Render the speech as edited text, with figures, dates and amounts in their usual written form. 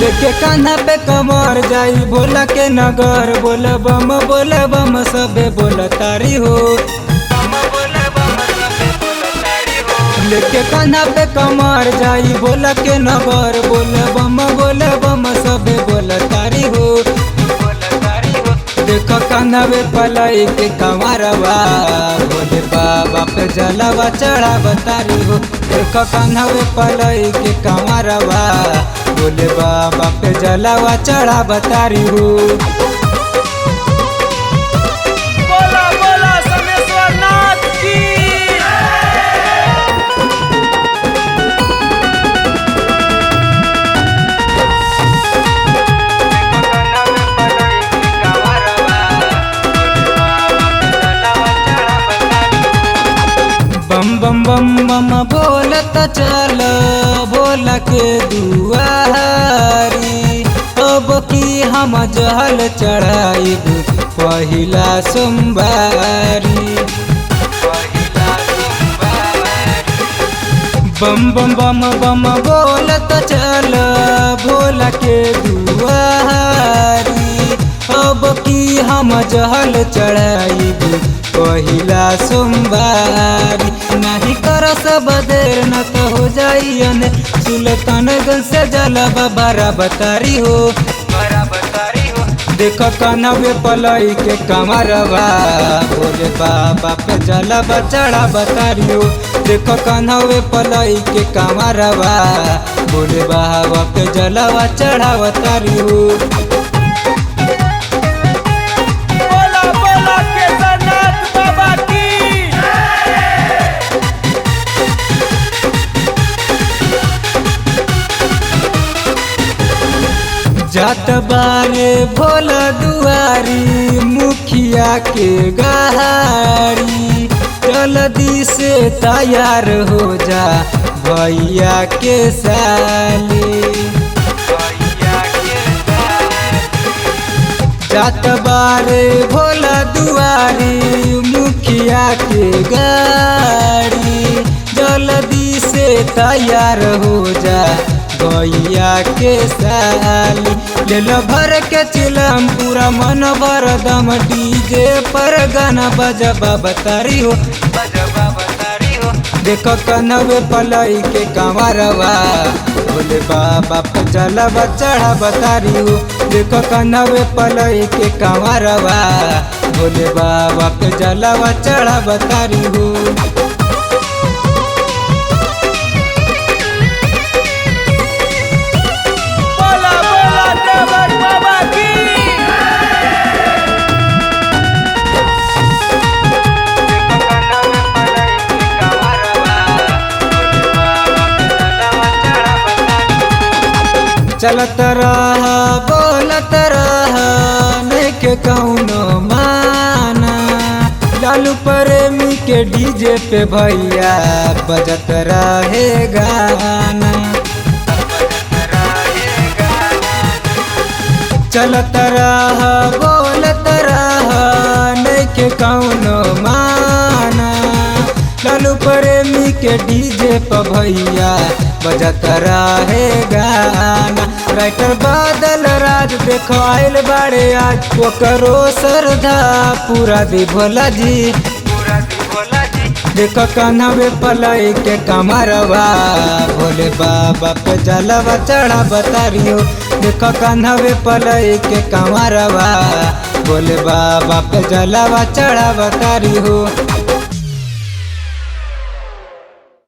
लेके कान्हा पे कमर जाई भोला के नगर, बोल बम सबे बोल तारी हो। लेके कान्हा पे कमर जाई भोला के नगर, बोल बम सबे बोल तारी हो। देखो कान्हा पलाई के कंवरवा, भोले बाबा पे जलवा चढ़ाव तारी हो। देखो कान्हा पलाई के कंवरवा, भोले बाबा पे जलवा चढ़ाव तारी हो। बोला बोला समेश्वर नाथ की। बम बम बम बोलत चल भोला के दुआरी, अब की हम जहल चढ़ाई पहिला सोमवारी। बम बम बम बम बोलत चल भोला के दुआरी, अब की हम जहल चढ़ाई पहिला सोमवारी। नहीं कर सब देर न तो हो जाइयन, सुल्तानगंज से जलवा बड़ा बतारी हो। देखो कान्हा पलाई के कंवरवा, भोले बाबा पे जलवा चढ़ा बतारी हो। देखो कान्हा पलाई के कंवरवा, भोले बाबा पे जलवा चढ़ा बतारी हो। बोला बोला केदारनाथ बाबा की। जात बारे भोला दुआरी, मुखिया के गाड़ी, जल्दी से तैयार हो जा भैया के साली। जात बारे भोला दुआरी, मुखिया के गाड़ी, जल्दी से तैयार हो जा भैया के साली। ले लो भर के चिलम पूरा मन भर दम, डीजे पर गाना बजबा बतारी हो। देखो कन्हवे पलाई के कंवरवा, भोले बाबा पे जलवा चढ़ा बतारी हो। देखो कन्हवे पलाई के कंवरवा, भोले बाबा पे जलवा चढ़ा बतारी हो। बोला बोला देवर बाबा की। चलत रहा बोलत रहा, नहीं के कौनो माना, लालू प्रेमी के डीजे पे भैया बजत रहे गाना। चलत रहा बोलत रहा, नहीं के कौनो माना, लालू प्रेमी के डीजे पे भैया बजत रहे गाना। राइटर बादल राज देखो आइल बाड़े आज, वो करो श्रद्धा पूरा दी भोला जी। देखो कान्हा पलाई के कंवरवा, भोले बाबा पे जलवा चढ़ा बतारी हो। देखो कान्हा पलाई के कंवरवा, भोले बाबा पे जलवा चढ़ा बतारी हो।